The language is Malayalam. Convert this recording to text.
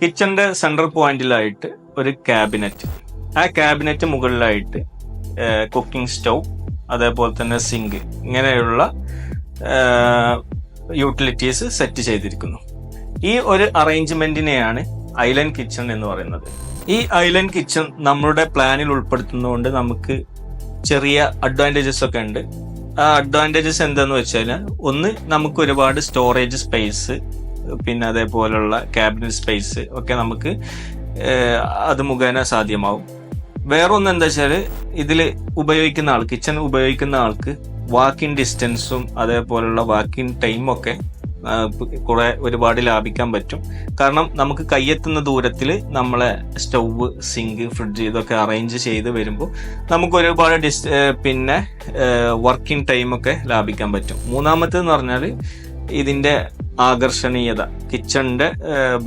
കിച്ചന്റെ സെൻട്രൽ പോയിന്റിലായിട്ട് ഒരു ക്യാബിനറ്റ്, ആ ക്യാബിനറ്റ് മുകളിലായിട്ട് കുക്കിംഗ് സ്റ്റൗ, അതേപോലെ തന്നെ സിങ്ക്, ഇങ്ങനെയുള്ള യൂട്ടിലിറ്റീസ് സെറ്റ് ചെയ്തിരിക്കുന്നു. ഈ ഒരു അറേഞ്ച്മെന്റിനെയാണ് ഐലൻഡ് കിച്ചൺ എന്ന് പറയുന്നത്. ഈ ഐലൻഡ് കിച്ചൺ നമ്മുടെ പ്ലാനിൽ ഉൾപ്പെടുത്തുന്നതുകൊണ്ട് നമുക്ക് ചെറിയ അഡ്വാൻറ്റേജസ് ഒക്കെ ഉണ്ട്. ആ അഡ്വാൻറ്റേജസ് എന്താന്ന് വെച്ചാൽ, ഒന്ന്, നമുക്ക് ഒരുപാട് സ്റ്റോറേജ് സ്പേസ്, പിന്നെ അതേപോലുള്ള ക്യാബിനറ്റ് സ്പേസ് ഒക്കെ നമുക്ക് അത് മുഖേന സാധ്യമാവും. വേറൊന്ന് എന്താ വെച്ചാൽ, ഇതിൽ ഉപയോഗിക്കുന്ന ആൾ, കിച്ചൺ ഉപയോഗിക്കുന്ന ആൾക്ക് വാക്കിംഗ് ഡിസ്റ്റൻസും അതേപോലുള്ള വാക്കിംഗ് ടൈമും ഒക്കെ ഒരുപാട് ലാഭിക്കാൻ പറ്റും. കാരണം നമുക്ക് കയ്യെത്തുന്ന ദൂരത്തിൽ നമ്മളെ സ്റ്റൗവ്, സിങ്ക്, ഫ്രിഡ്ജ് ഇതൊക്കെ അറേഞ്ച് ചെയ്ത് വരുമ്പോൾ നമുക്ക് ഒരുപാട് പിന്നെ വർക്കിംഗ് ടൈമൊക്കെ ലാഭിക്കാൻ പറ്റും. മൂന്നാമത്തേന്ന് പറഞ്ഞാൽ ഇതിന്റെ ആകർഷണീയത, കിച്ചണിന്റെ